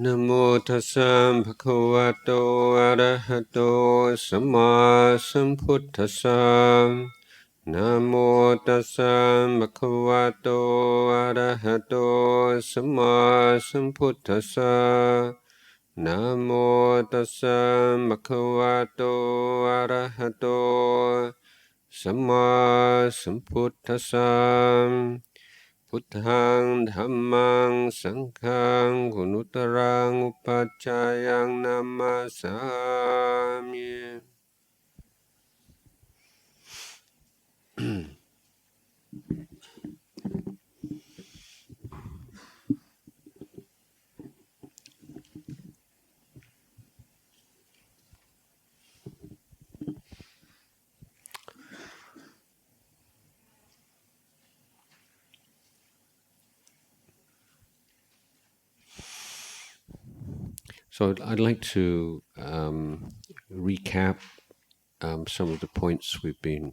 นะโมตัสสะภะคะวะโตอะระหะโตสัมมาสัมพุทธัสสะนะโมตัสสะภะคะวะโตอะระหะโตสัมมาสัมพุทธัสสะนะโมตัสสะภะคะวะโตอะระหะโตสัมมาสัมพุทธัสสะพุทธังธัมมังสังฆังกุณุตรังอุปัชฌายังนัมมาสามิ So I'd like to recap some of the points we've been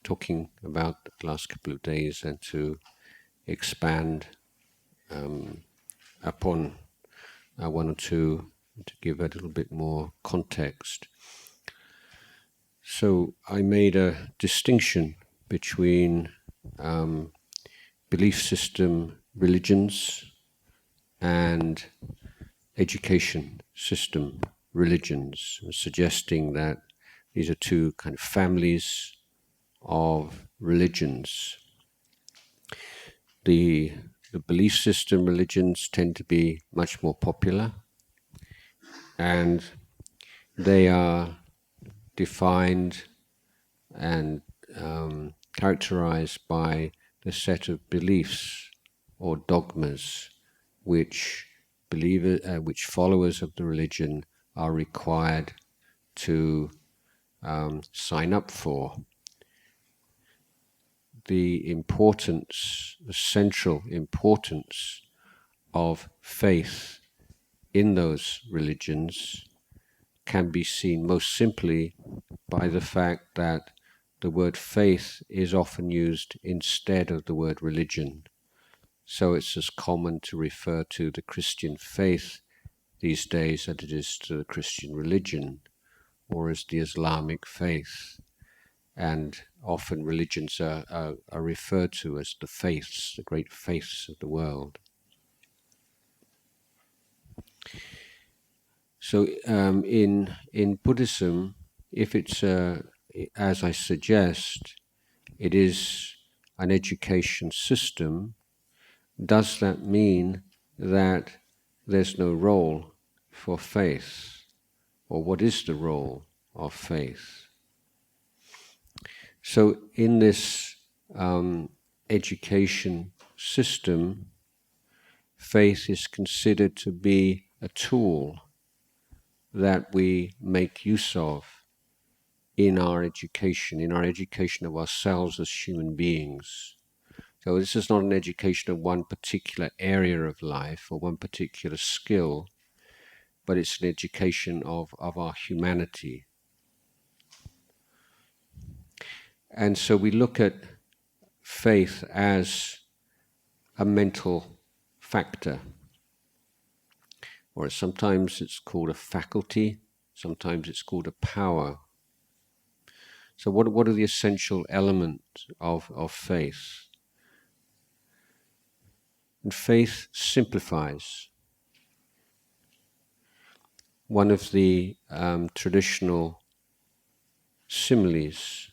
talking about the last couple of days and to expand upon one or two to give a little bit more context. So I made a distinction between belief system religions and education system religions, suggesting that these are two kind of families of religions. The belief system religions tend to be much more popular, and they are defined and characterized by the set of beliefs or dogmas which followers of the religion are required to sign up for. The central importance of faith in those religions can be seen most simply by the fact that the word faith is often used instead of the word religion. So it's as common to refer to the Christian faith these days as it is to the Christian religion or as the Islamic faith. And often religions are referred to as the faiths, the great faiths of the world. So in Buddhism, if it's, as I suggest, it is an education system, does that mean that there's no role for faith? Or what is the role of faith? So in this education system, faith is considered to be a tool that we make use of in our education of ourselves as human beings. So this is not an education of one particular area of life or one particular skill, but it's an education of our humanity. And so we look at faith as a mental factor, or sometimes it's called a faculty, sometimes it's called a power. So what are the essential elements of faith? And faith simplifies. One of the traditional similes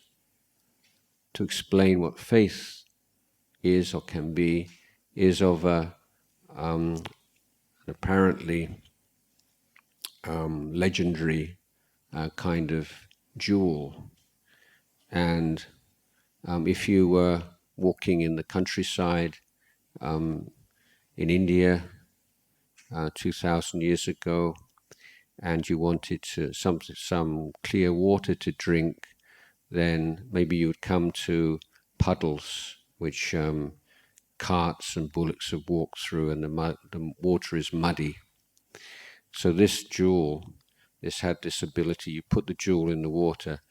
to explain what faith is or can be is of an apparently legendary kind of jewel. And if you were walking in the countryside in India 2,000 years ago, and you wanted some clear water to drink, then maybe you would come to puddles which carts and bullocks have walked through, and the water is muddy. So this jewel, had this ability, you put the jewel in the water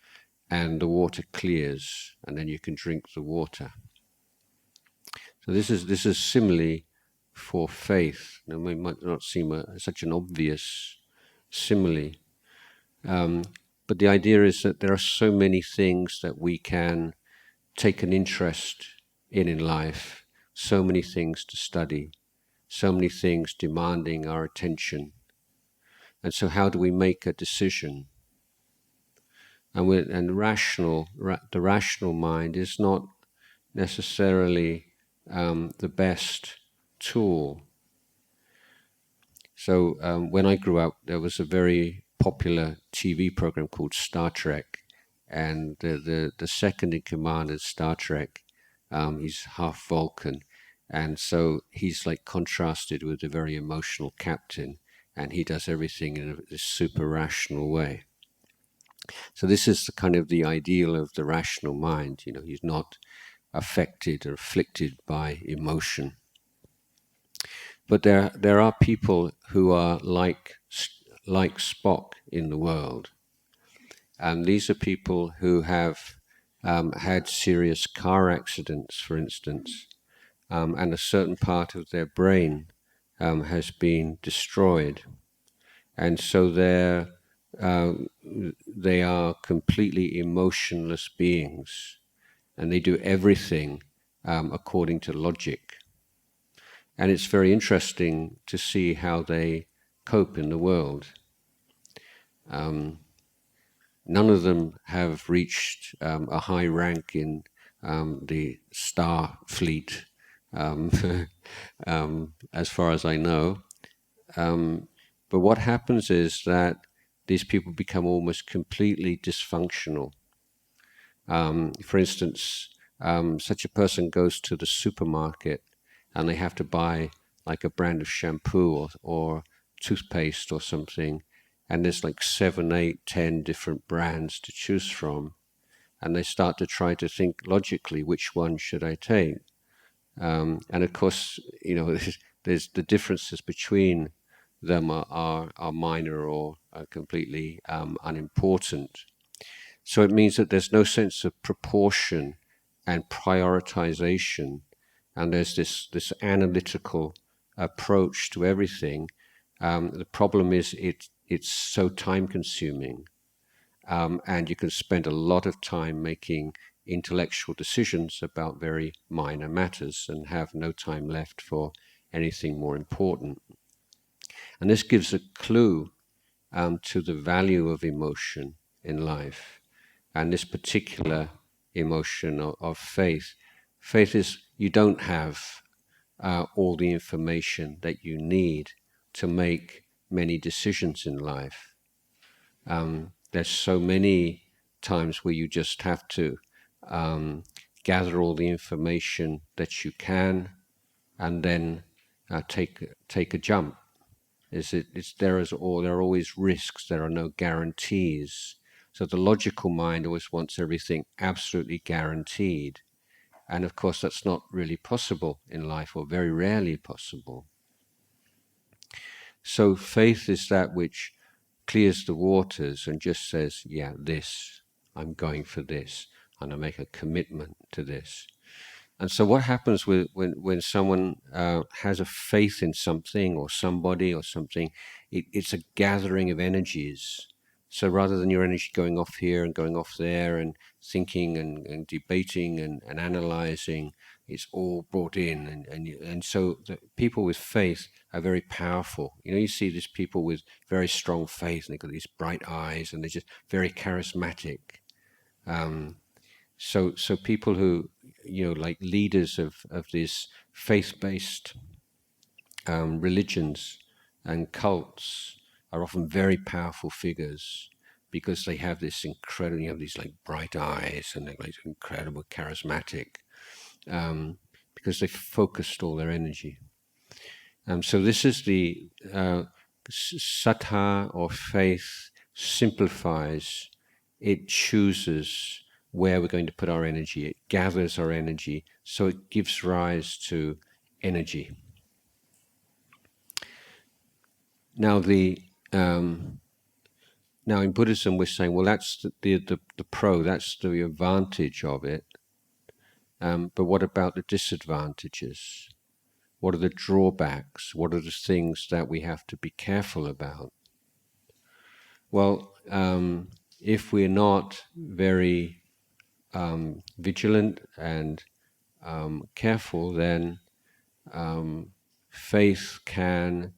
and the water clears, and then you can drink the water. So this is simile for faith. Now, it might not seem such an obvious simile, but the idea is that there are so many things that we can take an interest in life, so many things to study, so many things demanding our attention. And so how do we make a decision? And the rational mind is not necessarily the best tool. So when I grew up, there was a very popular TV program called Star Trek, and the second in command of Star Trek, he's half Vulcan, and so he's like contrasted with the very emotional captain, and he does everything in a super rational way. So this is the kind of the ideal of the rational mind. He's not affected or afflicted by emotion. But there are people who are like Spock in the world, and these are people who have had serious car accidents, for instance, and a certain part of their brain has been destroyed, and so they are completely emotionless beings, and they do everything according to logic. And it's very interesting to see how they cope in the world. None of them have reached a high rank in the Star Fleet, as far as I know. But what happens is that these people become almost completely dysfunctional. For instance, such a person goes to the supermarket and they have to buy like a brand of shampoo or toothpaste or something, and there's like 7, 8, 10 different brands to choose from, and they start to try to think logically, which one should I take? And of course, there's the differences between them are minor or are completely unimportant. So it means that there's no sense of proportion and prioritization, and there's this analytical approach to everything. The problem is it's so time-consuming, and you can spend a lot of time making intellectual decisions about very minor matters and have no time left for anything more important. And this gives a clue to the value of emotion in life. And this particular emotion of faith. Faith is you don't have all the information that you need to make many decisions in life. There's so many times where you just have to gather all the information that you can, and then take a jump. There are always risks. There are no guarantees. So the logical mind always wants everything absolutely guaranteed. And of course, that's not really possible in life, or very rarely possible. So faith is that which clears the waters and just says, yeah, I'm going for this, and I make a commitment to this. And so what happens when someone has a faith in something or somebody or something, it's a gathering of energies. So rather than your energy going off here and going off there and thinking and debating and analyzing, it's all brought in. And so the people with faith are very powerful. You see these people with very strong faith, and they've got these bright eyes, and they're just very charismatic. So people who, like leaders of these faith-based religions and cults are often very powerful figures because they have this incredible, these like bright eyes, and they're like incredible charismatic because they focused all their energy. So this is the sattha, or faith, simplifies. It chooses where we're going to put our energy. It gathers our energy, so it gives rise to energy. Now, now in Buddhism, we're saying, well, that's the pro, that's the advantage of it. But what about the disadvantages? What are the drawbacks? What are the things that we have to be careful about? Well, if we're not very vigilant and careful, then faith can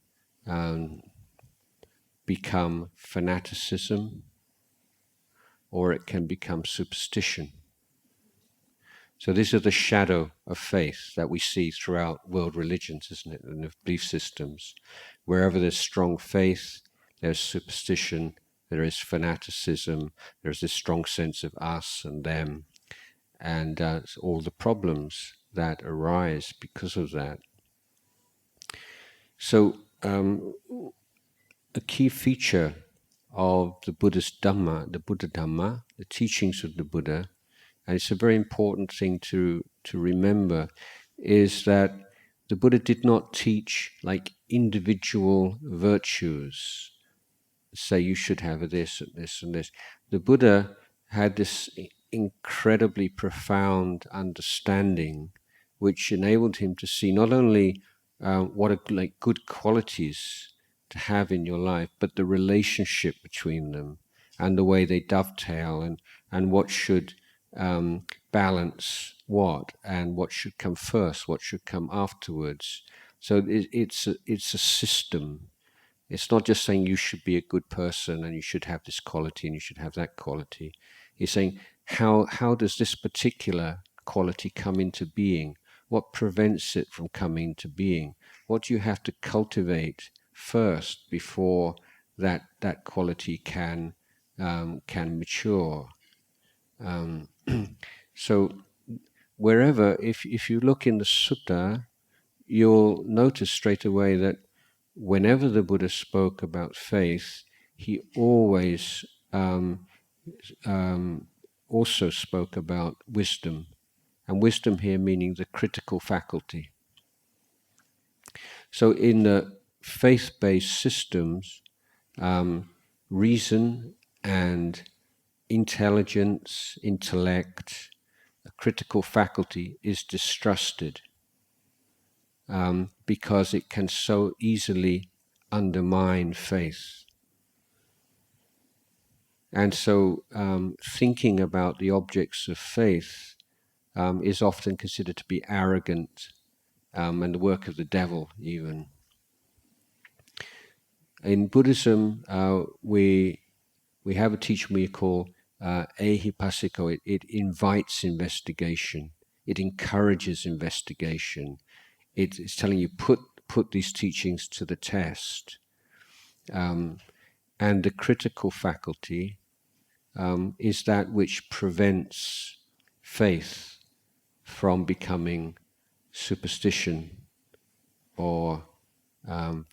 become fanaticism, or it can become superstition. So this is the shadow of faith that we see throughout world religions, isn't it, and the belief systems. Wherever there's strong faith, there's superstition, there is fanaticism, there's this strong sense of us and them, and all the problems that arise because of that. So a key feature of the Buddhist Dhamma, the Buddha Dhamma, the teachings of the Buddha, and it's a very important thing to remember, is that the Buddha did not teach like individual virtues, say you should have this and this and this. The Buddha had this incredibly profound understanding which enabled him to see not only what are like good qualities to have in your life, but the relationship between them and the way they dovetail, and what should balance what, and what should come first, what should come afterwards. So it's a system. It's not just saying you should be a good person and you should have this quality and you should have that quality. He's saying how does this particular quality come into being? What prevents it from coming into being? What do you have to cultivate first before that quality can mature? So wherever, if you look in the sutta, you'll notice straight away that whenever the Buddha spoke about faith, he always also spoke about wisdom. And wisdom here meaning the critical faculty. So in the faith-based systems, reason and intelligence, intellect, a critical faculty is distrusted because it can so easily undermine faith. And so thinking about the objects of faith is often considered to be arrogant and the work of the devil even. In Buddhism, we have a teaching we call ehipassiko. It invites investigation. It encourages investigation. It's telling you put these teachings to the test. And the critical faculty is that which prevents faith from becoming superstition or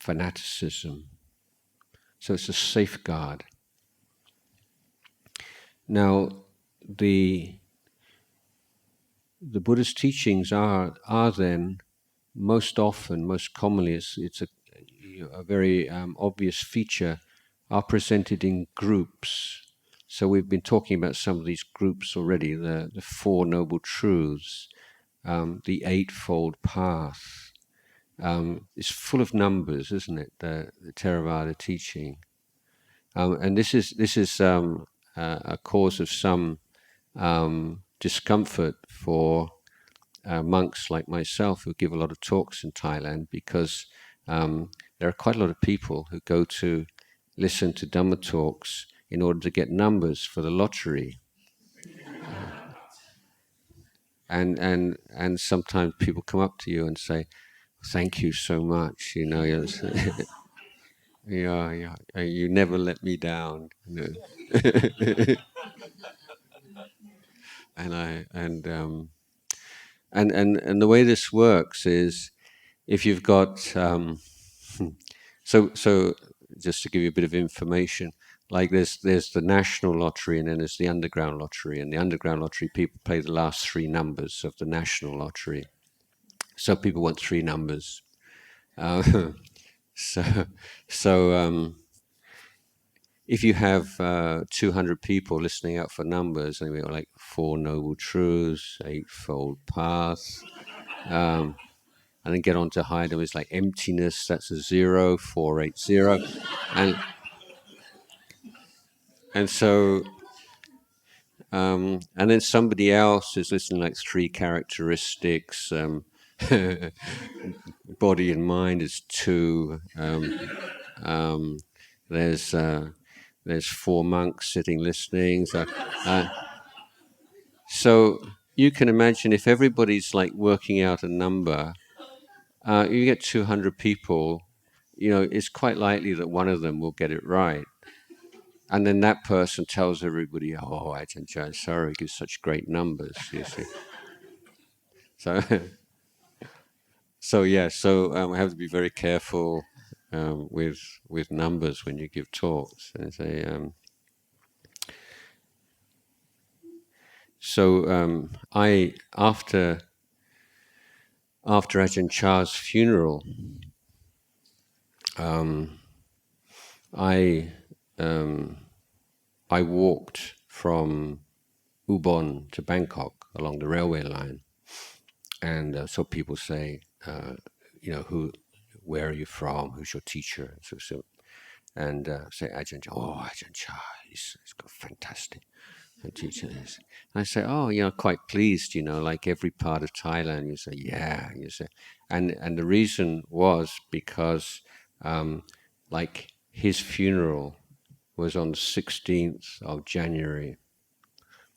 fanaticism. So it's a safeguard. Now, the Buddhist teachings are then most often, most commonly, it's a very obvious feature, are presented in groups. So we've been talking about some of these groups already, the Four Noble Truths, the Eightfold Path. It's full of numbers, isn't it, the Theravada teaching. And this is a cause of some discomfort for monks like myself who give a lot of talks in Thailand, because there are quite a lot of people who go to listen to Dhamma talks in order to get numbers for the lottery. And sometimes people come up to you and say, "Thank you so much, you know, you never let me down." You know? And the way this works is, if you've got so just to give you a bit of information, like there's the national lottery and then there's the underground lottery. And the underground lottery, people play the last three numbers of the national lottery. So people want three numbers. If you have 200 people listening out for numbers, and we're like Four Noble Truths, Eightfold Path, and then get on to higher numbers like emptiness, that's a 0, 480. And so, and then somebody else is listening like 3 characteristics, body and mind is 2, there's 4 monks sitting listening. So you can imagine if everybody's like working out a number, you get 200 people, it's quite likely that one of them will get it right. And then that person tells everybody, oh, Ajahn Jayasaro gives such great numbers, you see. So, I have to be very careful with numbers when you give talks. And say, after Ajahn Chah's funeral, I walked from Ubon to Bangkok along the railway line, and so people say, where are you from? Who's your teacher? And say Ajahn Chah. Oh, Ajahn Chah, he's got fantastic teacher. I say, oh, quite pleased. Like every part of Thailand. You say, yeah. You say, and the reason was because, like his funeral was on the 16th of January,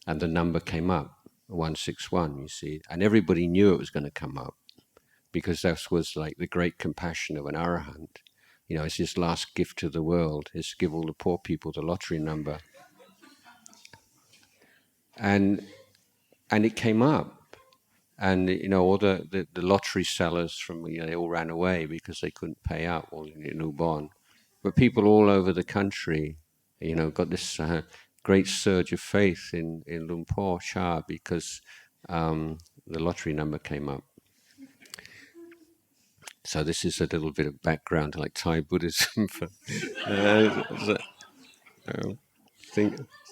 and the number came up, 161, you see, and everybody knew it was going to come up because that was like the great compassion of an arahant. It's his last gift to the world, is to give all the poor people the lottery number. And it came up, and all the lottery sellers from they all ran away because they couldn't pay up, all in Ubon. But people all over the country, got this great surge of faith in Lumpur Cha because the lottery number came up. So this is a little bit of background to like Thai Buddhism for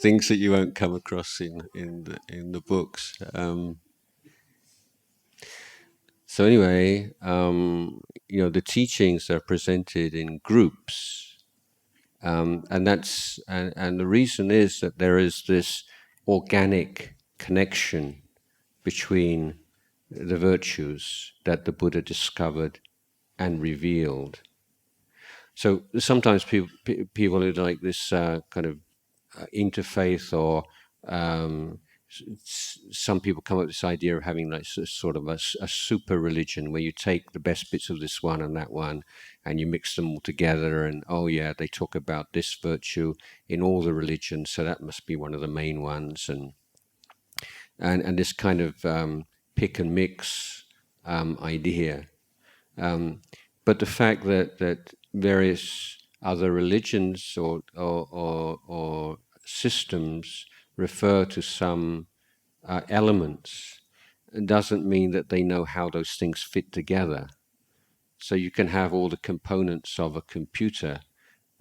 things that you won't come across in the books. So anyway, the teachings are presented in groups, and the reason is that there is this organic connection between the virtues that the Buddha discovered and revealed. So sometimes people are like this kind of interfaith, or some people come up with this idea of having like sort of a super religion where you take the best bits of this one and that one and you mix them all together, and oh yeah, they talk about this virtue in all the religions, so that must be one of the main ones, and this kind of pick and mix idea. But the fact that various other religions or systems refer to some elements doesn't mean that they know how those things fit together. So you can have all the components of a computer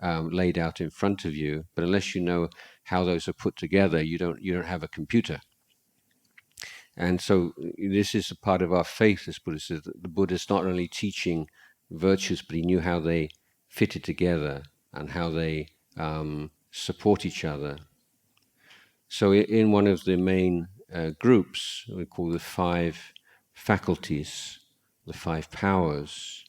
laid out in front of you, but unless you know how those are put together, you don't have a computer. And so this is a part of our faith as Buddhists. The Buddha is not only teaching virtues, but he knew how they fitted together and how they support each other. So in one of the main groups, we call the 5 faculties, the 5 powers.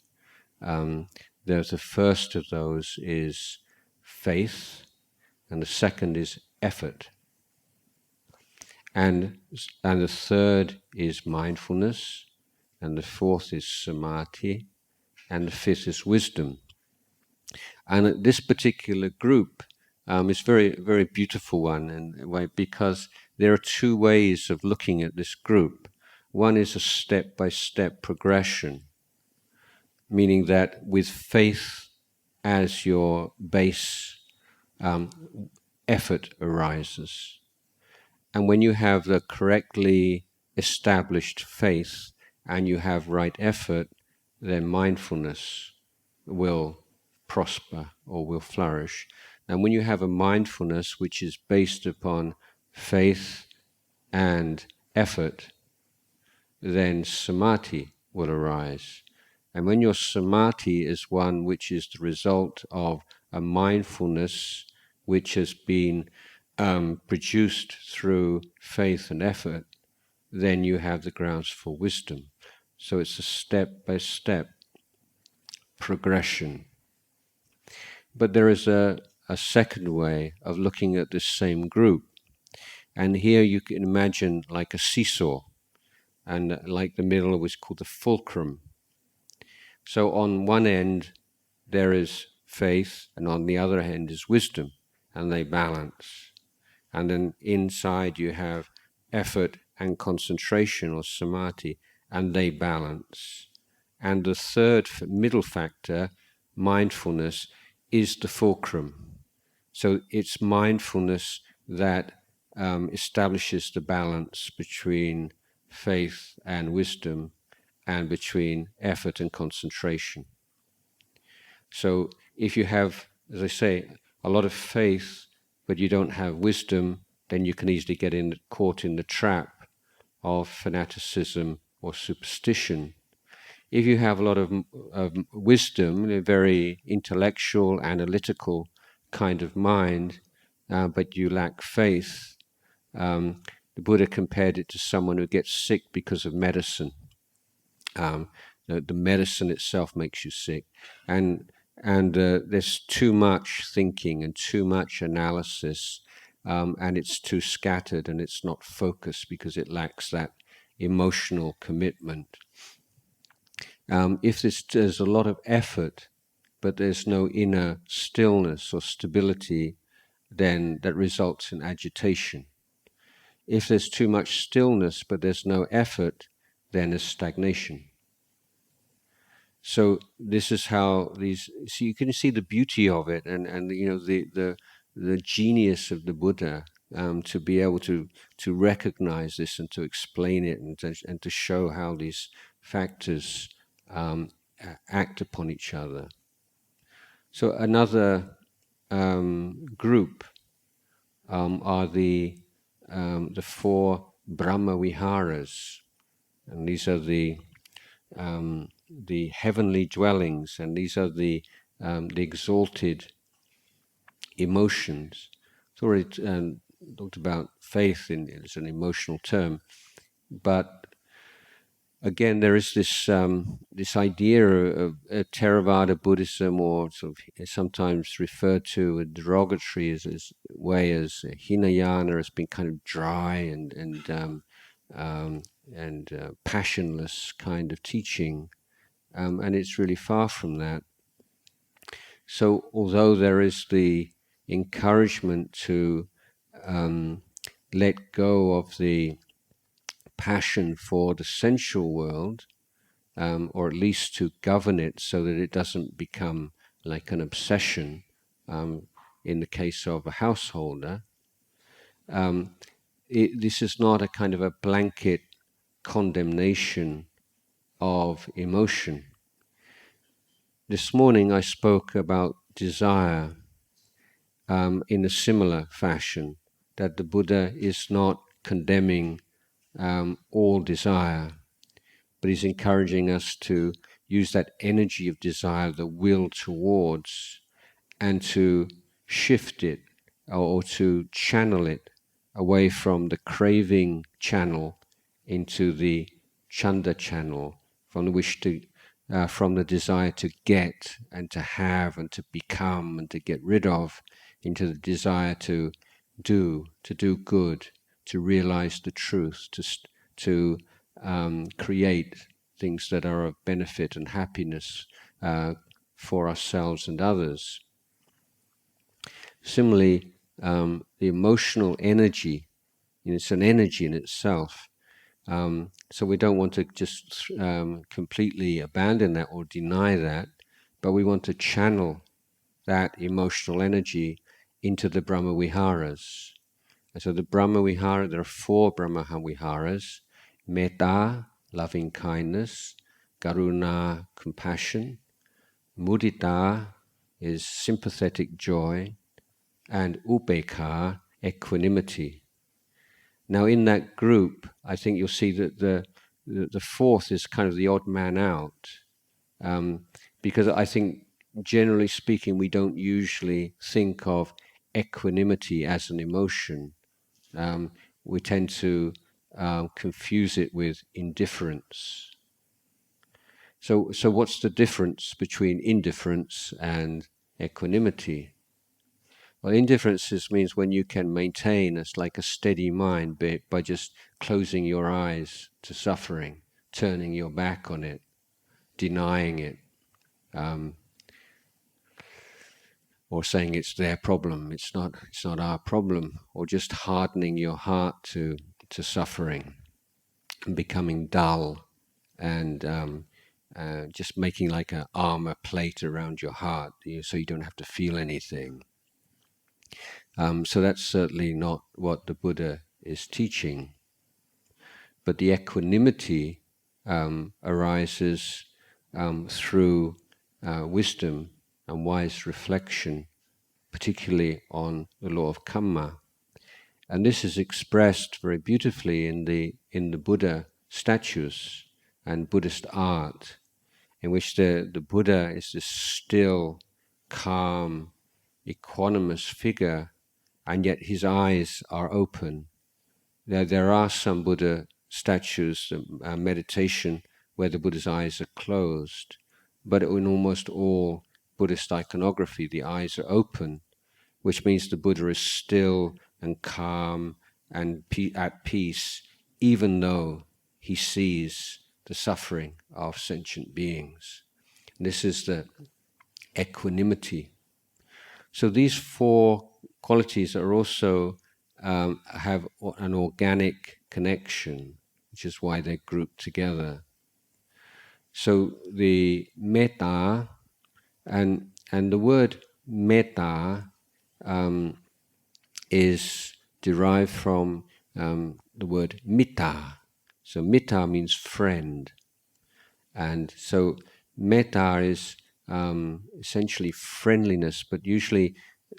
There's the first of those is faith, and the second is effort. And the third is mindfulness, and the fourth is samadhi, and the fifth is wisdom. And this particular group is very, very beautiful one, and because there are 2 ways of looking at this group. One is a step-by-step progression, meaning that with faith as your base, effort arises. And when you have the correctly established faith and you have right effort, then mindfulness will prosper or will flourish. And when you have a mindfulness which is based upon faith and effort, then samadhi will arise. And when your samadhi is one which is the result of a mindfulness which has been produced through faith and effort, then you have the grounds for wisdom. So it's a step-by-step progression. But there is a second way of looking at this same group. And here you can imagine like a seesaw, and like the middle was called the fulcrum. So on one end there is faith, and on the other end is wisdom, and they balance. And then inside you have effort and concentration, or samadhi, and they balance. And the third middle factor, mindfulness, is the fulcrum. So it's mindfulness that establishes the balance between faith and wisdom, and between effort and concentration. So if you have, as I say, a lot of faith, but you don't have wisdom, then you can easily get caught in the trap of fanaticism or superstition. If you have a lot of wisdom, a very intellectual, analytical kind of mind, but you lack faith, the Buddha compared it to someone who gets sick because of medicine. The medicine itself makes you sick, and there's too much thinking and too much analysis, and it's too scattered and it's not focused because it lacks that emotional commitment. If there's a lot of effort, but there's no inner stillness or stability, then that results in agitation. If there's too much stillness, but there's no effort, then there's stagnation. So this is how these. So you can see the beauty of it, and you know the genius of the Buddha to be able to recognize this and to explain it, and to show how these factors act upon each other. So another group are the four Brahma Viharas, and these are the heavenly dwellings, and these are the exalted emotions. It's already talked about faith as an emotional term, but again, there is this this idea of Theravada Buddhism, or sort of sometimes referred to a derogatory as way as Hinayana, has been kind of dry and passionless kind of teaching, and it's really far from that. So, although there is the encouragement to let go of the passion for the sensual world, or at least to govern it so that it doesn't become like an obsession, in the case of a householder, this is not a kind of a blanket condemnation of emotion. This morning I spoke about desire in a similar fashion, that the Buddha is not condemning all desire, but he's encouraging us to use that energy of desire, the will towards, and to shift it, or to channel it away from the craving channel into the chanda channel, from the wish to, from the desire to get and to have and to become and to get rid of, into the desire to do good, to realize the truth, to create things that are of benefit and happiness for ourselves and others. Similarly, the emotional energy, it's an energy in itself. So we don't want to just completely abandon that or deny that, but we want to channel that emotional energy into the Brahma Viharas. And so the Brahma Vihara, there are four Brahma Viharas: Metta, loving kindness; Karuna, compassion; Mudita is sympathetic joy; and Upekkha, equanimity. Now in that group, I think you'll see that the fourth is kind of the odd man out, because I think, generally speaking, we don't usually think of equanimity as an emotion. We tend to confuse it with indifference. So what's the difference between indifference and equanimity? Well, indifference means when you can maintain like a steady mind by just closing your eyes to suffering, turning your back on it, denying it, or saying it's their problem, it's not our problem, or just hardening your heart to suffering and becoming dull and just making like an armor plate around your heart, so you don't have to feel anything. So that's certainly not what the Buddha is teaching. But the equanimity arises through wisdom and wise reflection, particularly on the law of Kamma. And this is expressed very beautifully in the Buddha statues and Buddhist art, in which the Buddha is this still, calm, equanimous figure, and yet his eyes are open. There are some Buddha statues, meditation, where the Buddha's eyes are closed, but in almost all Buddhist iconography, the eyes are open, which means the Buddha is still and calm and at peace, even though he sees the suffering of sentient beings. And this is the equanimity. So these four qualities are also have an organic connection, which is why they're grouped together. So the metta, and the word metta is derived from the word mitta. So mitta means friend, and so metta is essentially friendliness, but usually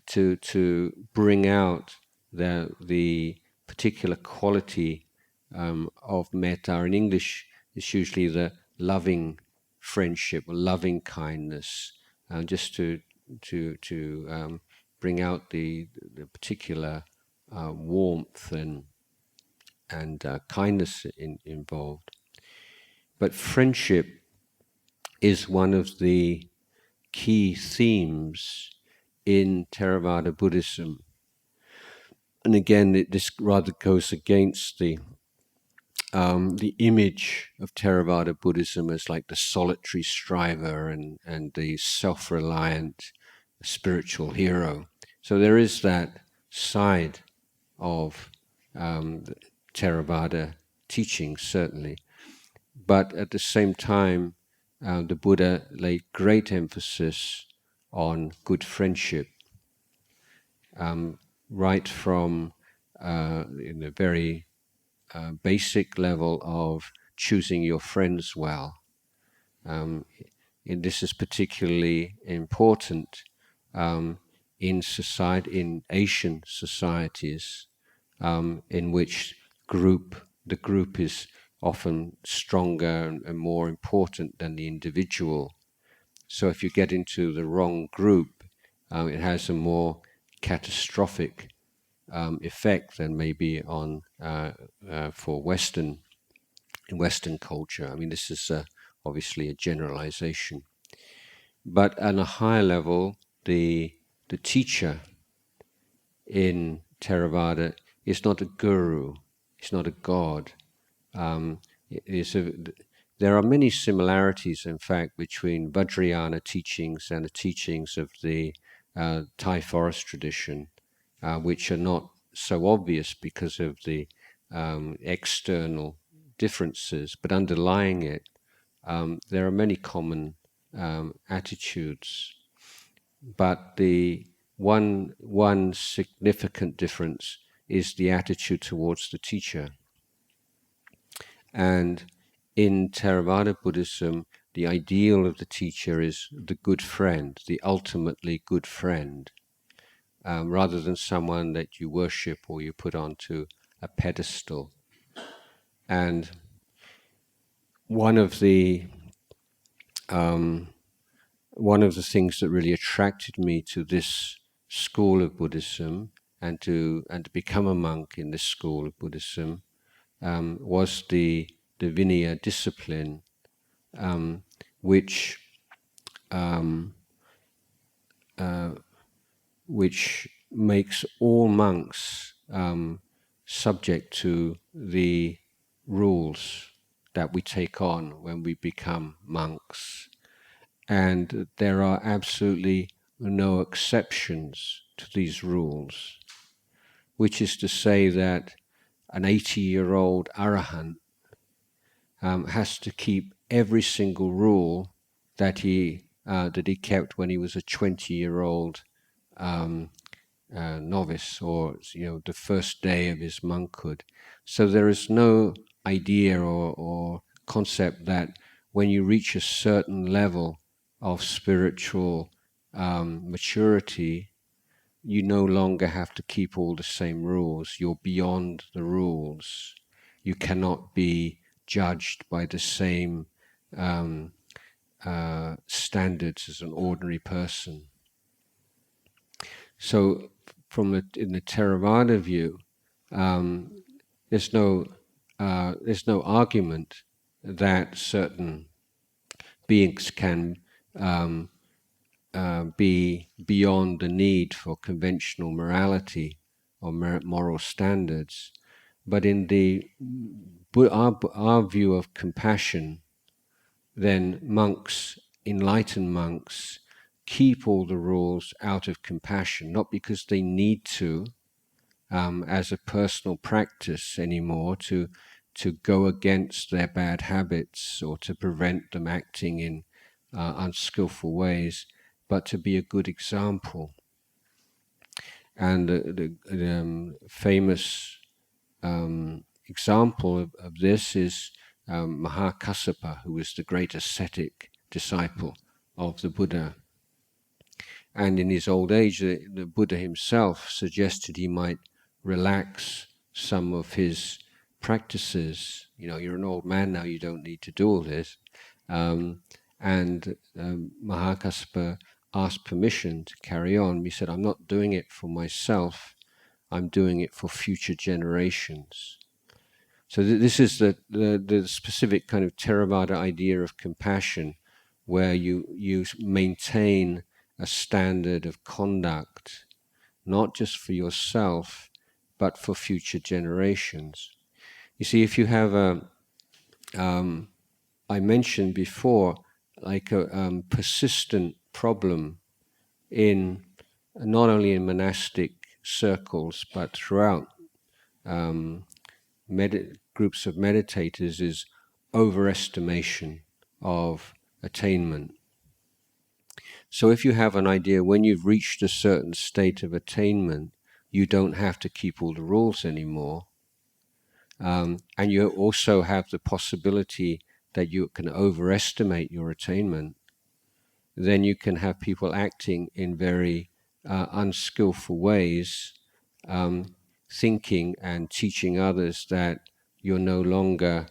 to bring out the particular quality of metta. In English, it's usually the loving friendship or loving kindness, just to bring out the particular warmth and kindness involved. But friendship is one of the key themes in Theravada Buddhism. And again, this rather goes against the image of Theravada Buddhism as like the solitary striver and the self-reliant spiritual hero. So there is that side of the Theravada teaching, certainly. But at the same time, the Buddha laid great emphasis on good friendship, right from in a very basic level of choosing your friends well. And this is particularly important in Asian societies, in which the group is often stronger and more important than the individual. So if you get into the wrong group, it has a more catastrophic effect than maybe on for Western culture. I mean, this is obviously a generalization. But on a higher level, the teacher in Theravada is not a guru, it's not a god. There are many similarities, in fact, between Vajrayana teachings and the teachings of the Thai forest tradition, which are not so obvious because of the external differences, but underlying it, there are many common attitudes. But the one significant difference is the attitude towards the teacher. And in Theravada Buddhism, the ideal of the teacher is the good friend, the ultimately good friend, rather than someone that you worship or you put onto a pedestal. And one of the one of the things that really attracted me to this school of Buddhism and to become a monk in this school of Buddhism was the Davinia Discipline, which makes all monks subject to the rules that we take on when we become monks. And there are absolutely no exceptions to these rules, which is to say that an 80-year-old arahant has to keep every single rule that he kept when he was a 20-year-old novice, or the first day of his monkhood. So there is no idea or concept that when you reach a certain level of spiritual maturity, you no longer have to keep all the same rules. You're beyond the rules. You cannot be judged by the same standards as an ordinary person. So, in the Theravada view, there's no argument that certain beings can be beyond the need for conventional morality or moral standards. But in our view of compassion, then monks, enlightened monks, keep all the rules out of compassion, not because they need to, as a personal practice anymore, to go against their bad habits or to prevent them acting in unskillful ways, but to be a good example. And the famous example of this is Mahakassapa, who was the great ascetic disciple of the Buddha. And in his old age, the Buddha himself suggested he might relax some of his practices. You're an old man now, you don't need to do all this. Mahakassapa asked permission to carry on. He said, I'm not doing it for myself, I'm doing it for future generations. So this is the specific kind of Theravada idea of compassion, where you maintain a standard of conduct, not just for yourself, but for future generations. You see, if you have I mentioned before, like a persistent problem in not only in monastic circles, but throughout groups of meditators, is overestimation of attainment. So if you have an idea, when you've reached a certain state of attainment, you don't have to keep all the rules anymore. And you also have the possibility that you can overestimate your attainment. Then you can have people acting in very unskillful ways, thinking and teaching others that you're no longer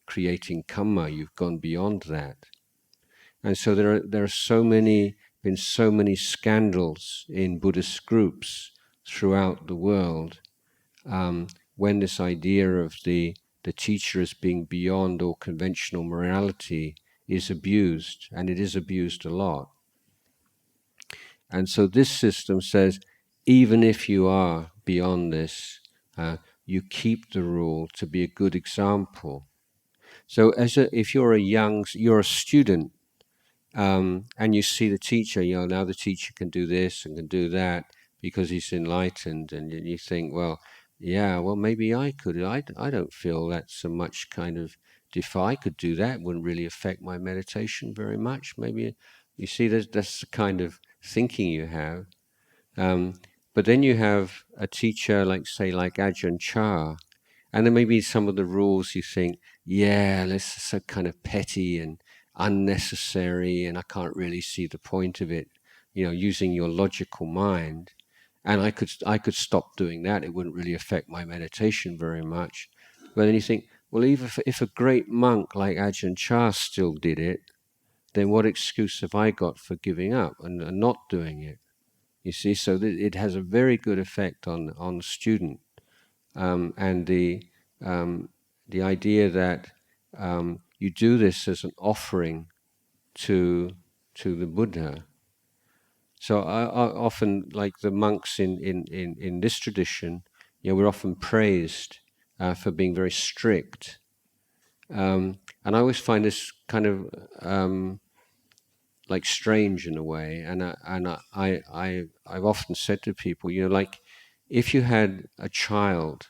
creating Kamma, you've gone beyond that. And so there are been so many scandals in Buddhist groups throughout the world, when this idea of the teacher as being beyond all conventional morality is abused, and it is abused a lot. And so this system says, even if you are beyond this, you keep the rule to be a good example. So if you're a student, and you see the teacher, now the teacher can do this and can do that because he's enlightened, and you think, well, maybe I could. I don't feel that so much kind of, if I could do that, it wouldn't really affect my meditation very much. Maybe, you see, that's the kind of thinking you have. But then you have a teacher like Ajahn Chah, and then maybe some of the rules you think, this is so kind of petty and unnecessary, and I can't really see the point of it, using your logical mind. And I could stop doing that. It wouldn't really affect my meditation very much. But then you think, well, even if a great monk like Ajahn Chah still did it, then what excuse have I got for giving up and not doing it? You see, so it has a very good effect on the student, and the idea that you do this as an offering to the Buddha. So I often, like the monks in this tradition, we're often praised for being very strict, and I always find this kind of like strange in a way. And I've often said to people, like if you had a child,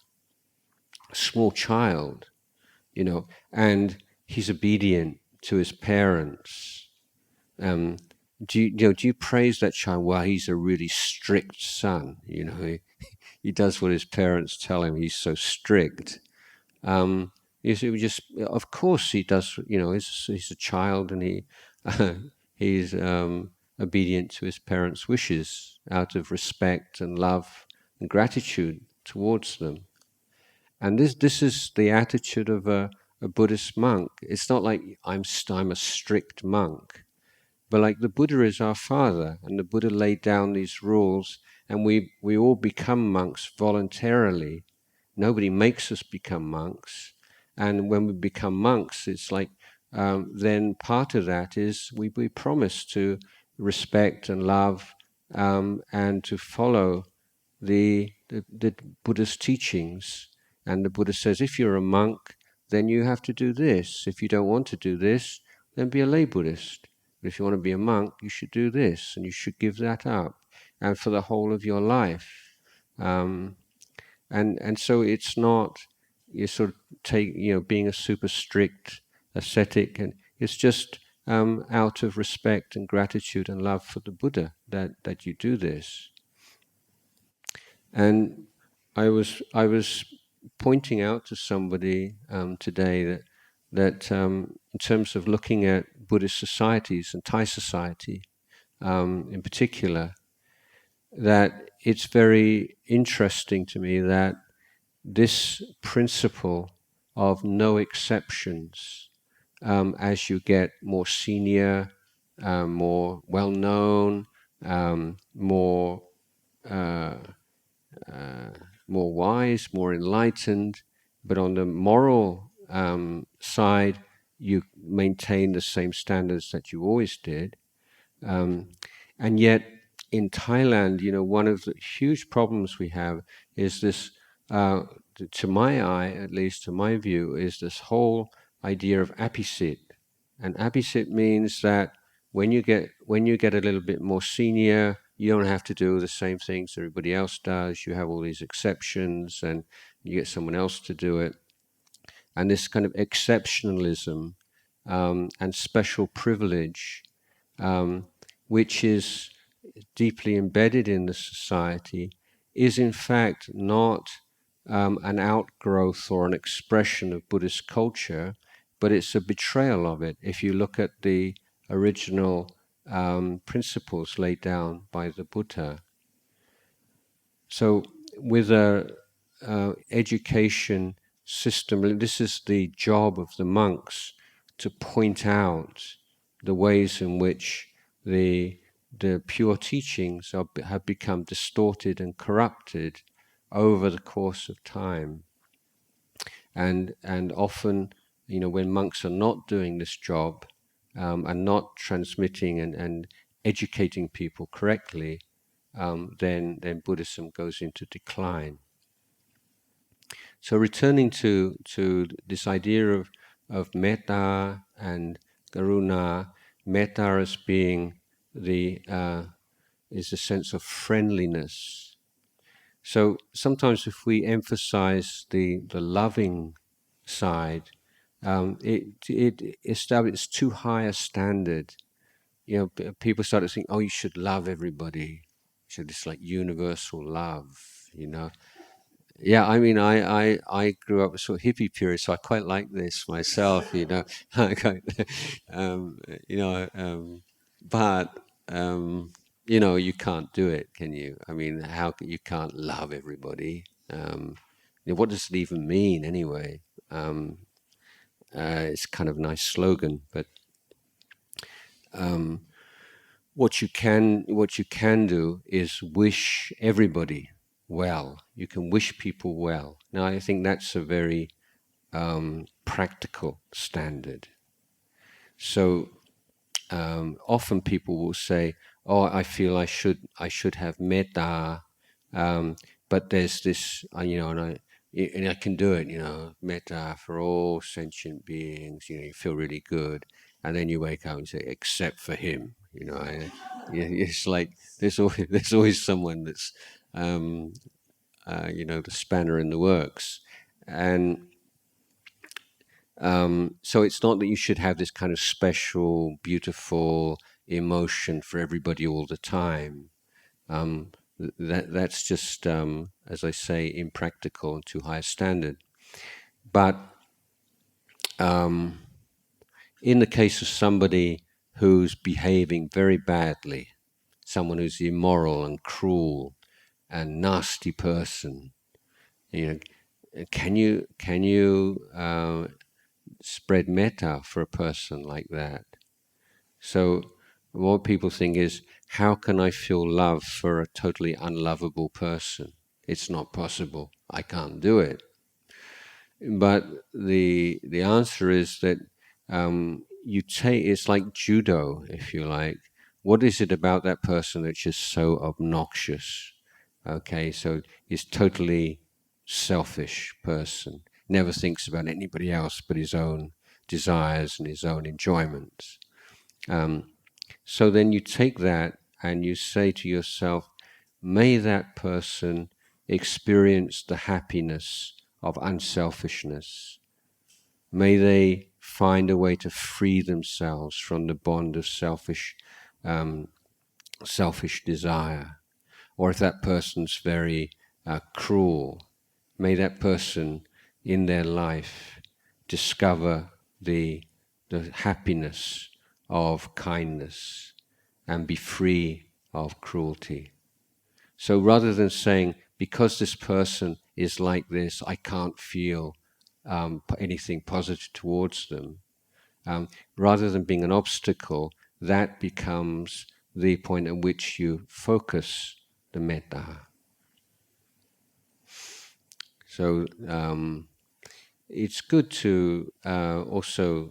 a small child, and he's obedient to his parents. Do you praise that child? Well, he's a really strict son. He does what his parents tell him. He's so strict. Of course he does. He's a child, and he's obedient to his parents' wishes out of respect and love and gratitude towards them. And this is the attitude of a Buddhist monk. It's not like I'm a strict monk. But like the Buddha is our father, and the Buddha laid down these rules, and we all become monks voluntarily. Nobody makes us become monks. And when we become monks, it's like then part of that is we promise to respect and love and to follow the Buddhist teachings. And the Buddha says, if you're a monk, then you have to do this. If you don't want to do this, then be a lay Buddhist. But if you want to be a monk, you should do this, and you should give that up, and for the whole of your life. And so it's not you sort of being a super strict ascetic, and it's just out of respect and gratitude and love for the Buddha that you do this. And I was pointing out to somebody today that in terms of looking at Buddhist societies and Thai society in particular, that it's very interesting to me that this principle of no exceptions, as you get more senior, more well known, more more wise, more enlightened, but on the moral side, you maintain the same standards that you always did. And yet, in Thailand, one of the huge problems we have is this, to my eye, at least to my view, is this whole idea of appisit. And appisit means that when you get a little bit more senior, you don't have to do the same things everybody else does. You have all these exceptions, and you get someone else to do it. And this kind of exceptionalism and special privilege, which is deeply embedded in the society, is in fact not an outgrowth or an expression of Buddhist culture, but it's a betrayal of it. If you look at the original principles laid down by the Buddha. So with a education system, this is the job of the monks, to point out the ways in which the pure teachings have become distorted and corrupted over the course of time. And often, when monks are not doing this job and not transmitting and educating people correctly, then Buddhism goes into decline. So returning to this idea of metta and karuna, metta as being is a sense of friendliness. So sometimes if we emphasize the loving side, it establishes too high a standard. People start to think, oh, you should love everybody. So this like universal love, Yeah, I mean, I grew up a sort of hippie period, so I quite like this myself, um, you know, um, but you can't do it, can you? I mean, you can't love everybody? What does it even mean anyway? It's kind of a nice slogan, but What you can do is wish everybody well. You can wish people well. Now, I think that's a very practical standard. So often people will say, "Oh, I feel I should have metta, but there's this, and I can do it, metta for all sentient beings. You feel really good, and then you wake up and say, except for him, it's like there's always someone that's, the spanner in the works, and so it's not that you should have this kind of special, beautiful emotion for everybody all the time. That's just, as I say, impractical and too high a standard. But in the case of somebody who's behaving very badly, someone who's immoral and cruel and nasty person, can you spread metta for a person like that? So what people think is, how can I feel love for a totally unlovable person? It's not possible. I can't do it. But the answer is that it's like judo, if you like. What is it about that person that's just so obnoxious? Okay, so he's totally selfish person, never thinks about anybody else but his own desires and his own enjoyments. So then you take that and you say to yourself, may that person experience the happiness of unselfishness. May they find a way to free themselves from the bond of selfish desire. Or if that person's very cruel, may that person in their life discover the happiness of kindness and be free of cruelty. So rather than saying, because this person is like this, I can't feel anything positive towards them, rather than being an obstacle, that becomes the point at which you focus the metta. So it's good to also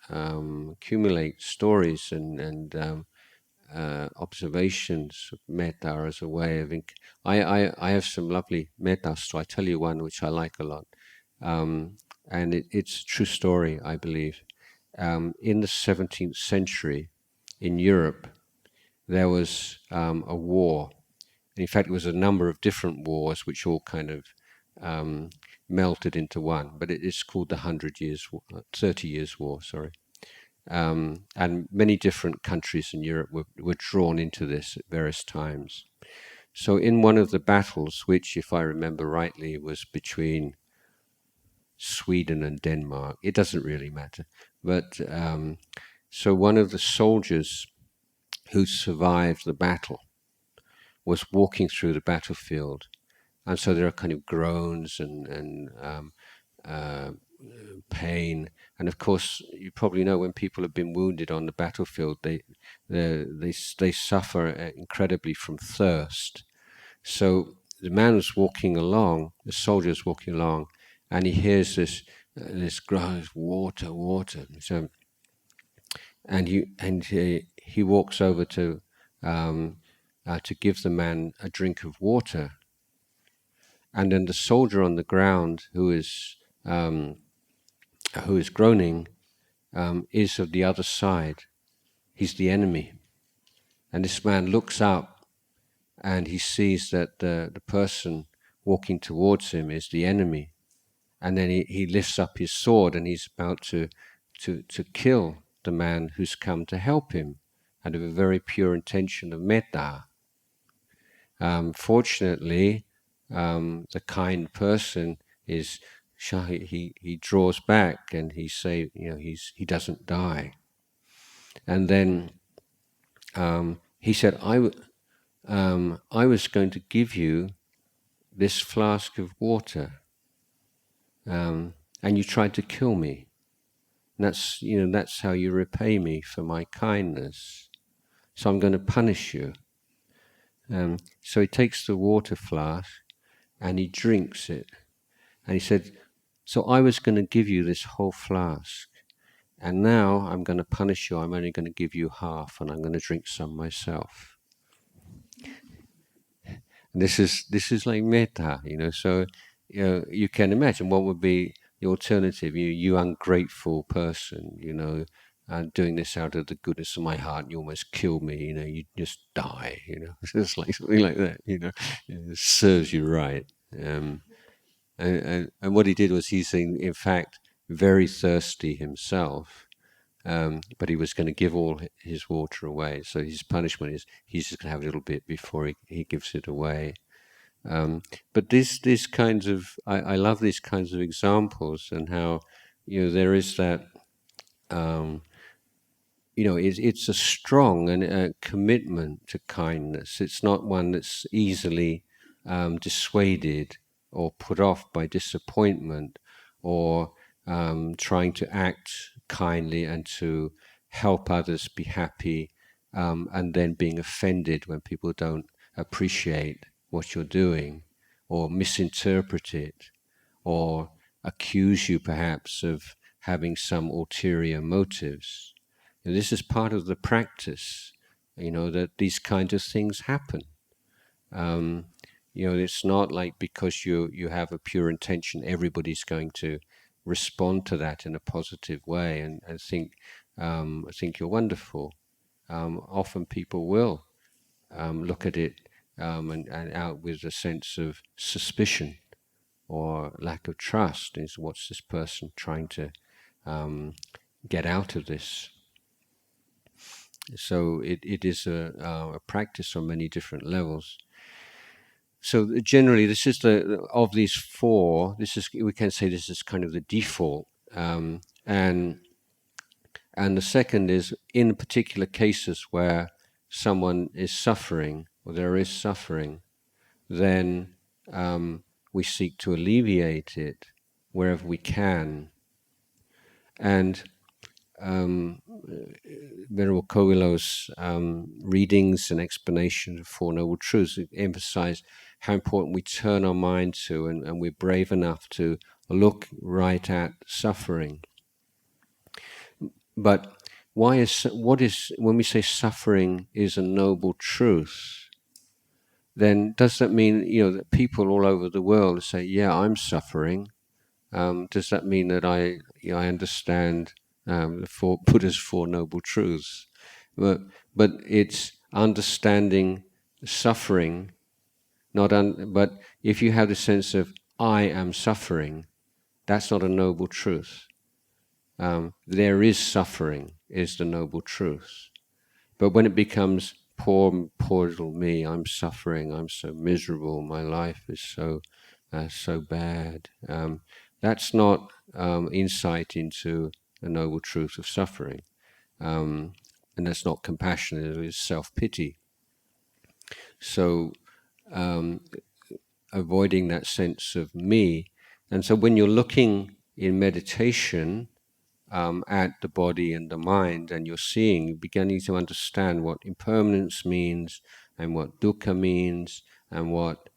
accumulate stories and observations of metta as a way of... I have some lovely metta, so I tell you one which I like a lot. And it's a true story, I believe. In the 17th century in Europe, there was a war. In fact, it was a number of different wars which all kind of melted into one. But it's called the 30 Years' War, sorry. And many different countries in Europe were drawn into this at various times. So in one of the battles, which, if I remember rightly, was between Sweden and Denmark, it doesn't really matter. But so one of the soldiers who survived the battle was walking through the battlefield. And so there are kind of groans and pain, and of course you probably know when people have been wounded on the battlefield, they suffer incredibly from thirst. So the man was walking along, the soldier was walking along, and he hears this cry, water, water. So he walks over to give the man a drink of water, and then the soldier on the ground who is groaning is of the other side. He's the enemy. And this man looks up and he sees that the person walking towards him is the enemy. And then he lifts up his sword and he's about to kill the man who's come to help him out of a very pure intention of metta. Fortunately, the kind person is shy. He draws back and he doesn't die. And then he said, I was going to give you this flask of water, and you tried to kill me. And that's how you repay me for my kindness. So I'm going to punish you. So he takes the water flask and he drinks it. And he said, so I was going to give you this whole flask. And now I'm going to punish you. I'm only going to give you half, and I'm going to drink some myself. And this is like metta, So you can imagine what would be the alternative. You ungrateful person, doing this out of the goodness of my heart. And you almost kill me, You just die, It's like something like that, It serves you right. And what he did was he's in fact very thirsty himself. But he was going to give all his water away. So his punishment is he's just going to have a little bit before he gives it away. But these kinds of I love these kinds of examples, and how there is that it's a strong and commitment to kindness. It's not one that's easily dissuaded or put off by disappointment or trying to act kindly and to help others be happy, and then being offended when people don't appreciate what you're doing or misinterpret it or accuse you perhaps of having some ulterior motives. And this is part of the practice, that these kinds of things happen. It's not like because you have a pure intention, everybody's going to respond to that in a positive way and think you're wonderful. Often people will look at it and out with a sense of suspicion or lack of trust. Is what's this person trying to get out of this? So it is a practice on many different levels. So generally, this is of these four. We can say this is kind of the default, and the second is in particular cases where someone is suffering or there is suffering, then we seek to alleviate it wherever we can. And Venerable Kowilo's readings and explanations of Four Noble Truths emphasize how important we turn our mind to, and we're brave enough to look right at suffering. But when we say suffering is a noble truth, then does that mean that people all over the world say, yeah, I'm suffering? Does that mean that I understand Buddha's Four Noble Truths? But it's understanding suffering, but if you have the sense of I am suffering, that's not a noble truth. There is suffering is the noble truth. But when it becomes poor little me, I'm suffering, I'm so miserable, my life is so bad. That's not insight into the noble truth of suffering. And that's not compassion, it is self-pity. So avoiding that sense of me. And so when you're looking in meditation at the body and the mind, and you're beginning to understand what impermanence means, and what dukkha means, and what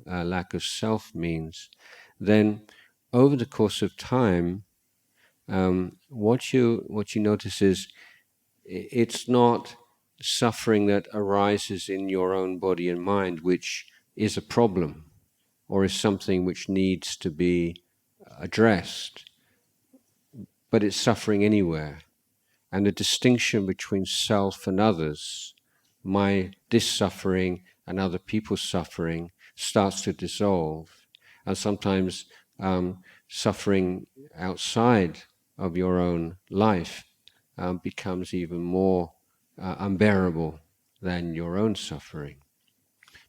lack of self means, then over the course of time, what you notice is it's not suffering that arises in your own body and mind which is a problem or is something which needs to be addressed, but it's suffering anywhere. And the distinction between self and others, this suffering and other people's suffering, starts to dissolve. And sometimes suffering outside of your own life becomes even more unbearable than your own suffering.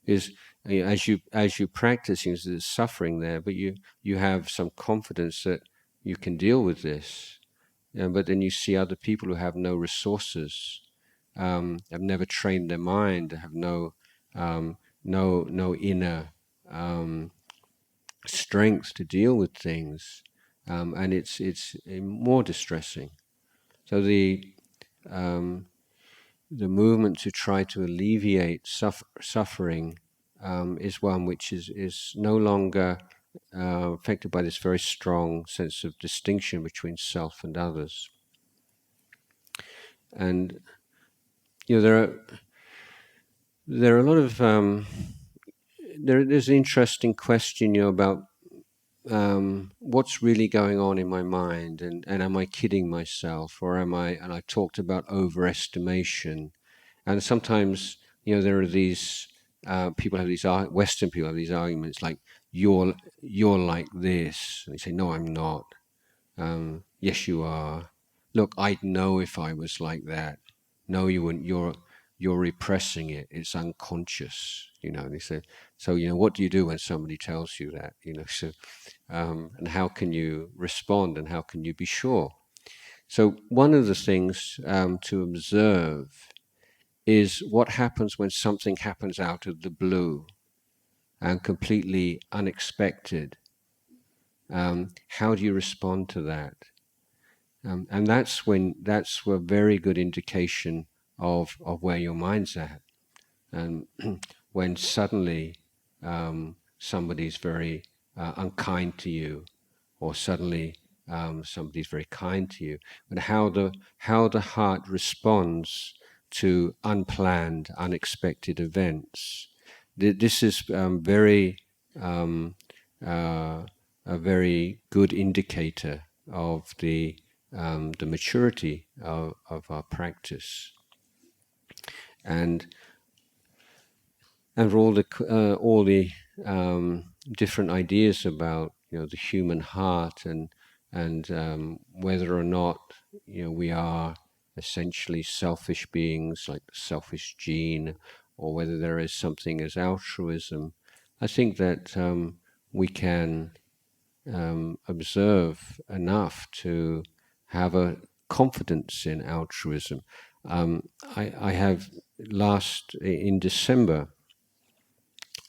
Is as you practice, there's suffering there, but you have some confidence that you can deal with this. But then you see other people who have no resources, have never trained their mind, have no inner strength to deal with things, and it's more distressing. So the movement to try to alleviate suffering is one which is no longer affected by this very strong sense of distinction between self and others. And there are a lot of there's an interesting question about what's really going on in my mind, and am I kidding myself, or am I? And I talked about overestimation, and sometimes there are these people have these Western people have these arguments like you're like this, and they say no, I'm not. Yes, you are. Look, I'd know if I was like that. No, you wouldn't. You're repressing it. It's unconscious. And they say, so what do you do when somebody tells you that? So and how can you respond, and how can you be sure? So one of the things to observe is what happens when something happens out of the blue and completely unexpected. How do you respond to that? And that's a very good indication of where your mind's at. And when suddenly somebody's very unkind to you, or suddenly somebody's very kind to you, and how the heart responds to unplanned, unexpected events. This is a very good indicator of the maturity of our practice, and for all the different ideas about the human heart, and whether or not we are essentially selfish beings like the selfish gene, or whether there is something as altruism. I think that we can observe enough to have a confidence in altruism. I have in December,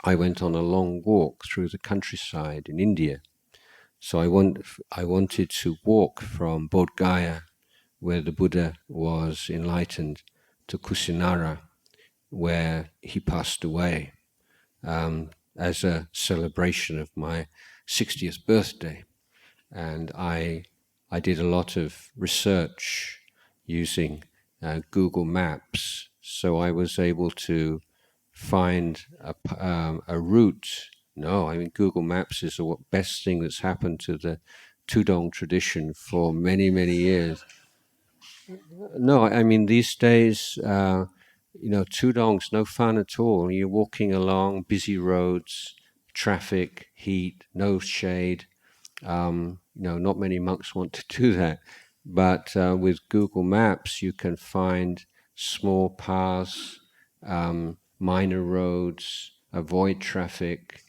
I went on a long walk through the countryside in India. So I wanted to walk from Bodh Gaya, where the Buddha was enlightened, to Kusinara, where he passed away, as a celebration of my 60th birthday. And I did a lot of research using Google Maps, so I was able to find a route. No, I mean, Google Maps is the best thing that's happened to the Tudong tradition for many, many years. No, I mean, these days, Tudong's no fun at all. You're walking along busy roads, traffic, heat, no shade. Not many monks want to do that. But with Google Maps, you can find small paths, minor roads, avoid traffic.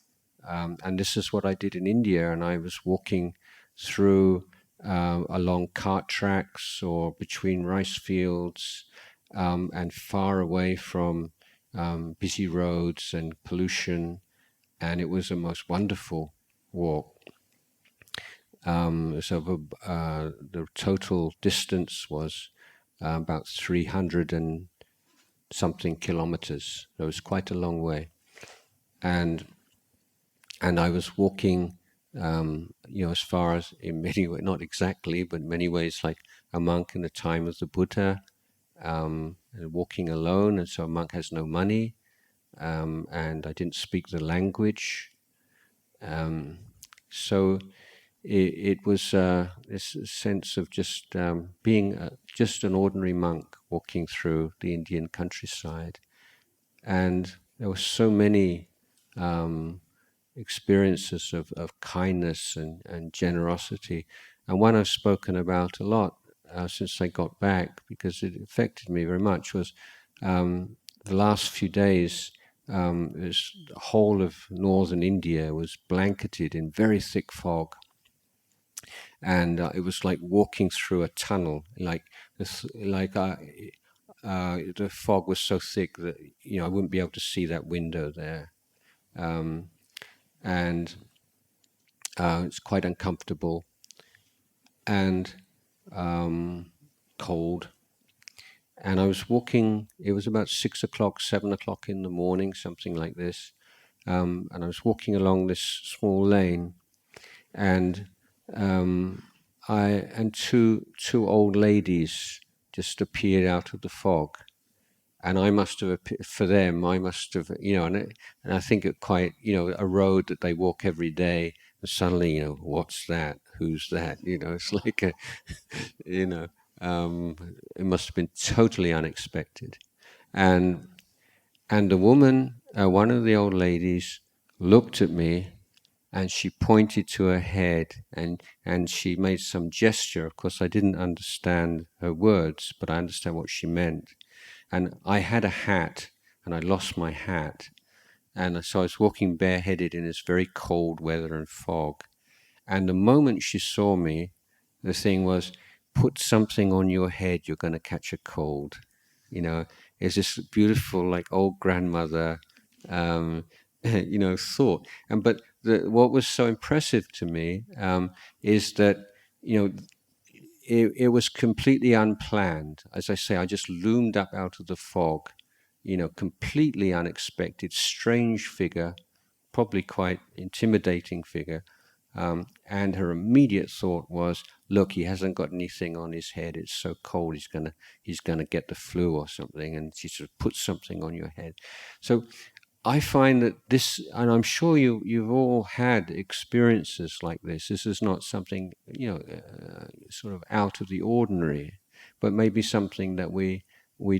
And this is what I did in India. And I was walking through along cart tracks or between rice fields, and far away from busy roads and pollution. And it was a most wonderful walk. So the total distance was about 300 and something kilometers. So it was quite a long way, and I was walking, as far as, in many ways, not exactly, but in many ways like a monk in the time of the Buddha, and walking alone. And so a monk has no money, and I didn't speak the language, so. It was this sense of just being just an ordinary monk walking through the Indian countryside. And there were so many experiences of kindness and generosity. And one I've spoken about a lot since I got back, because it affected me very much, was the last few days. The whole of northern India was blanketed in very thick fog. And it was like walking through a tunnel. The fog was so thick that I wouldn't be able to see that window there, and it's quite uncomfortable. and cold. And I was walking, it was about 6 o'clock, 7 o'clock in the morning, something like this. And I was walking along this small lane, and two old ladies just appeared out of the fog. And I must have, for them, I must have, and I think it quite, a road that they walk every day, and suddenly, what's that? Who's that? It's like a, you know, it must have been totally unexpected. And the woman, one of the old ladies, looked at me, and she pointed to her head, and she made some gesture. Of course, I didn't understand her words, but I understand what she meant. And I had a hat, and I lost my hat. And so I was walking bareheaded in this very cold weather and fog. And the moment she saw me, the thing was, put something on your head, you're going to catch a cold. It's this beautiful, like old grandmother, thought. But what was so impressive to me is that, it was completely unplanned. As I say, I just loomed up out of the fog, completely unexpected, strange figure, probably quite intimidating figure. And her immediate thought was, look, he hasn't got anything on his head. It's so cold, he's gonna get the flu or something. And she sort of put something on your head. So I find that this, and I'm sure you've all had experiences like this. This is not something, sort of out of the ordinary, but maybe something that we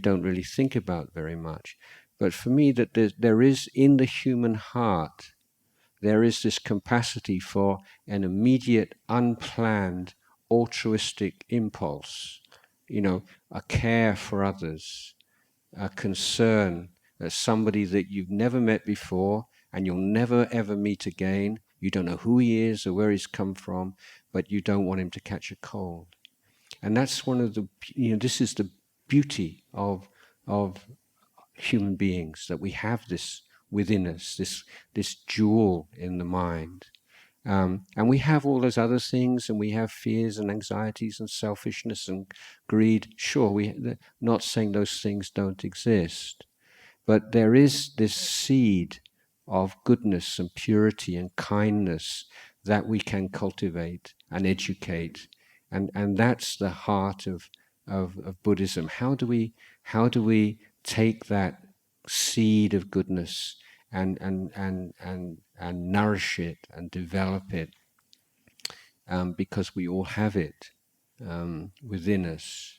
don't really think about very much. But for me, that there is in the human heart, there is this capacity for an immediate, unplanned, altruistic impulse, a care for others, a concern that somebody that you've never met before and you'll never ever meet again. You don't know who he is or where he's come from, but you don't want him to catch a cold. And that's one of the, this is the beauty of human beings, that we have this within us, this jewel in the mind. And we have all those other things, and we have fears and anxieties and selfishness and greed. Sure, we're not saying those things don't exist, but there is this seed of goodness and purity and kindness that we can cultivate and educate, and that's the heart of Buddhism. How do we take that seed of goodness and nourish it and develop it, because we all have it within us.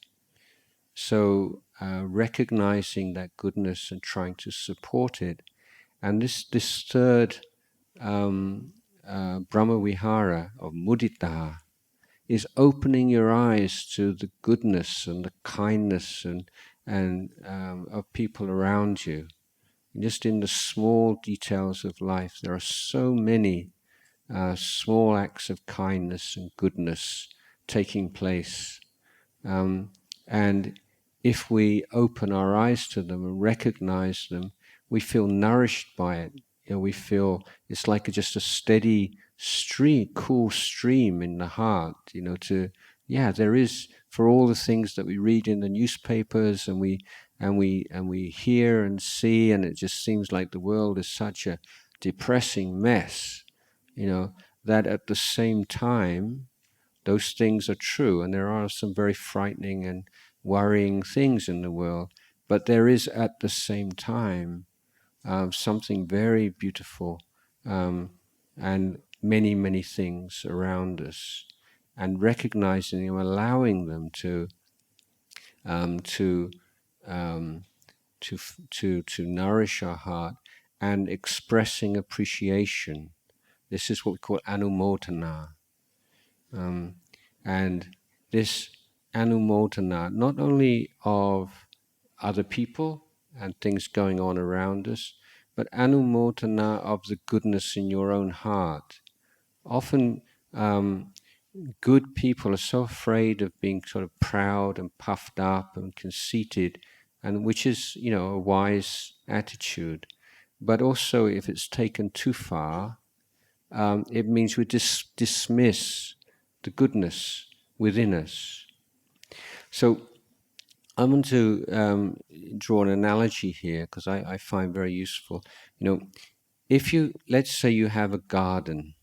So recognizing that goodness and trying to support it, and this third Brahma Vihara of mudita is opening your eyes to the goodness and the kindness and of people around you. Just in the small details of life, there are so many small acts of kindness and goodness taking place. And if we open our eyes to them and recognize them, we feel nourished by it. We feel it's like just a steady stream, cool stream in the heart. There is, for all the things that we read in the newspapers and we hear and see, and it just seems like the world is such a depressing mess. That at the same time, those things are true, and there are some very frightening and worrying things in the world, but there is at the same time something very beautiful, and many, many things around us, and recognizing them, allowing them to nourish our heart, and expressing appreciation. This is what we call anumodana. And this anumodana, not only of other people and things going on around us, but anumodana of the goodness in your own heart. Often good people are so afraid of being sort of proud and puffed up and conceited, and which is, a wise attitude. But also, if it's taken too far, it means we dismiss the goodness within us. So I want to draw an analogy here because I find very useful. If let's say you have a garden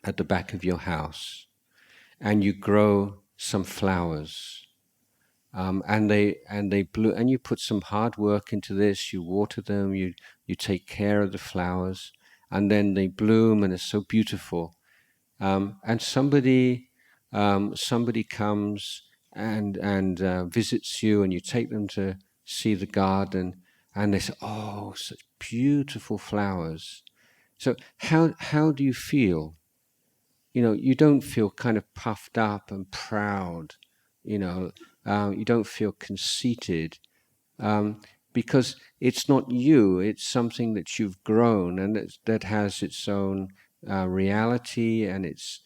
at the back of your house and you grow some flowers, and they bloom, and you put some hard work into this, you water them, you take care of the flowers, and then they bloom and it's so beautiful. And somebody comes and visits you, and you take them to see the garden, and they say, "Oh, such beautiful flowers." So how do you feel? You don't feel kind of puffed up and proud. You don't feel conceited. Because it's not you, it's something that you've grown, and that has its own reality, and it's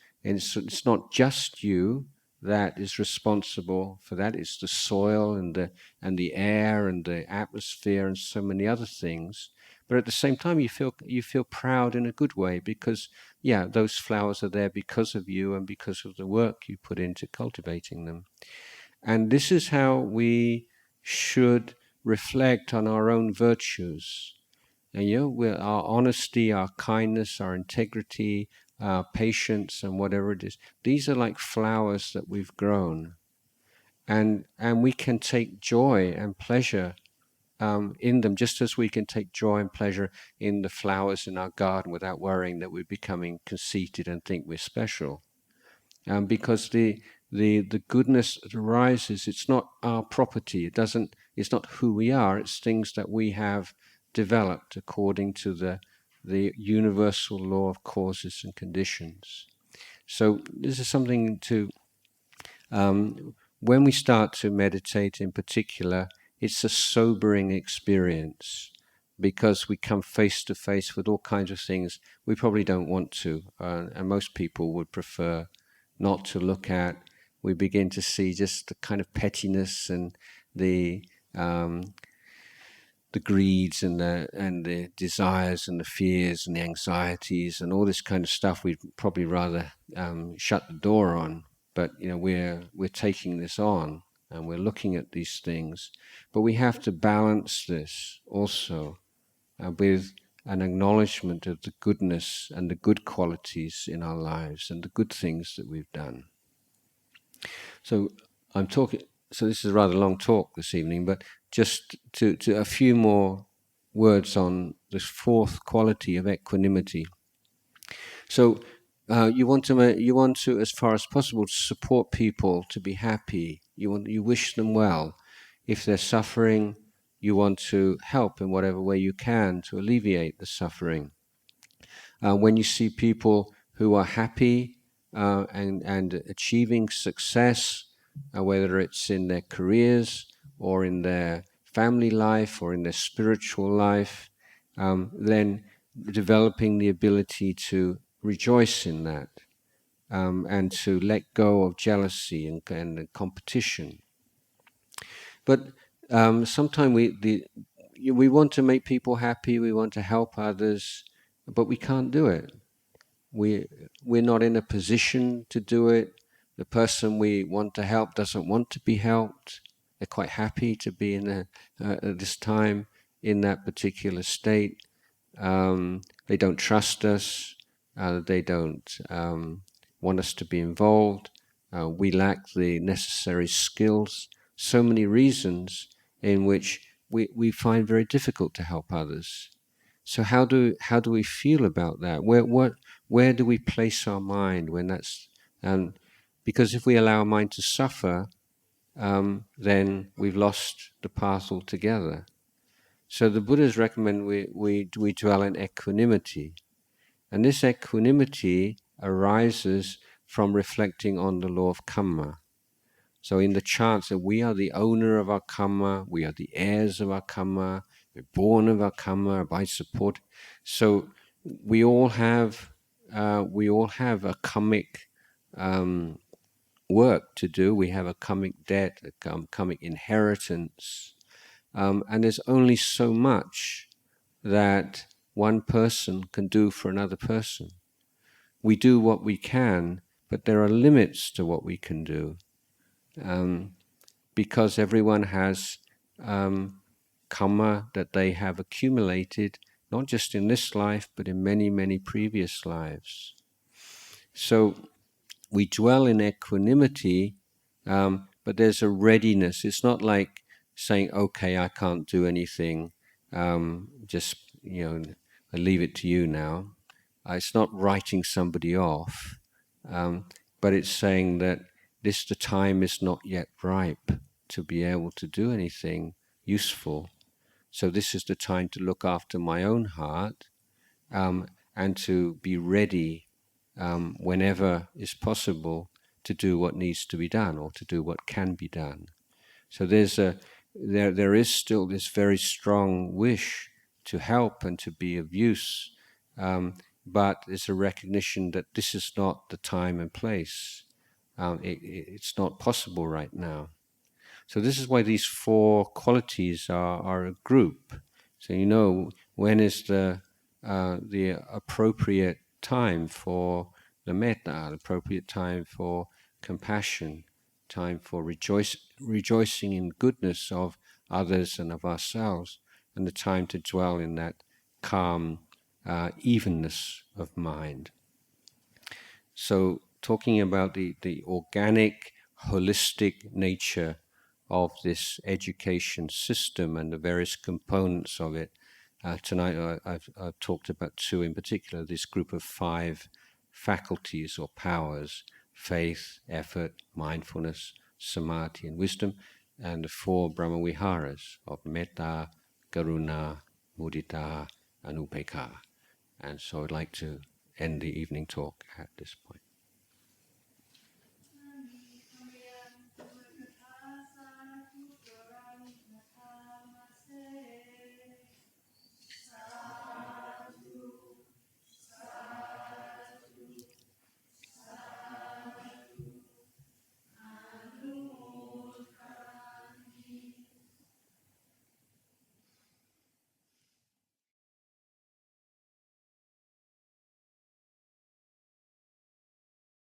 not just you that is responsible for that. It's the soil and the air and the atmosphere and so many other things. But at the same time, you feel proud in a good way, because those flowers are there because of you and because of the work you put into cultivating them. And this is how we should reflect on our own virtues. And our honesty, our kindness, our integrity, our patience, and whatever it is, these are like flowers that we've grown. And we can take joy and pleasure in them, just as we can take joy and pleasure in the flowers in our garden without worrying that we're becoming conceited and think we're special. Because the goodness that arises, it's not our property. It's not who we are. It's things that we have developed according to the universal law of causes and conditions. So this is something to, when we start to meditate in particular, it's a sobering experience, because we come face to face with all kinds of things we probably don't want to, and most people would prefer not to look at. We begin to see just the kind of pettiness and the greeds and the desires and the fears and the anxieties and all this kind of stuff. We'd probably rather shut the door on. But we're taking this on, and we're looking at these things. But we have to balance this also with an acknowledgement of the goodness and the good qualities in our lives and the good things that we've done. So this is a rather long talk this evening, but just to a few more words on this fourth quality of equanimity. So you want to, as far as possible, to support people to be happy. You wish them well. If they're suffering, you want to help in whatever way you can to alleviate the suffering. When you see people who are happy and achieving success, whether it's in their careers or in their family life or in their spiritual life, then developing the ability to rejoice in that, and to let go of jealousy and competition. But sometimes we want to make people happy, we want to help others, but we can't do it. We're not in a position to do it. The person we want to help doesn't want to be helped. They're quite happy to be at this time in that particular state. They don't trust us. They don't want us to be involved. We lack the necessary skills. So many reasons in which we find very difficult to help others. So how do we feel about that? Where do we place our mind when that's? Because if we allow our mind to suffer, then we've lost the path altogether. So the Buddhas recommend we dwell in equanimity, and this equanimity arises from reflecting on the law of Kamma. So in the chants that we are the owner of our Kamma, we are the heirs of our Kamma, we're born of our Kamma by support. So we all have a kammic work to do. We have a kammic debt, a kammic inheritance, and there's only so much that one person can do for another person. We do what we can, but there are limits to what we can do, because everyone has Kamma that they have accumulated, not just in this life, but in many, many previous lives. So we dwell in equanimity, but there's a readiness. It's not like saying, okay, I can't do anything, just, I leave it to you now. It's not writing somebody off, but it's saying that the time is not yet ripe to be able to do anything useful. So this is the time to look after my own heart, and to be ready whenever is possible to do what needs to be done or to do what can be done. So there is still this very strong wish to help and to be of use, but there's a recognition that this is not the time and place. It's not possible right now. So this is why these four qualities are a group. So when is the appropriate time for the metta, appropriate time for compassion, time for rejoicing in goodness of others and of ourselves, and the time to dwell in that calm evenness of mind. So talking about the organic, holistic nature of this education system and the various components of it. Tonight I've talked about two in particular, this group of 5 faculties or powers: faith, effort, mindfulness, samadhi and wisdom, and the 4 Brahmaviharas of metta, karuna, mudita and upekkha. And so I'd like to end the evening talk at this point.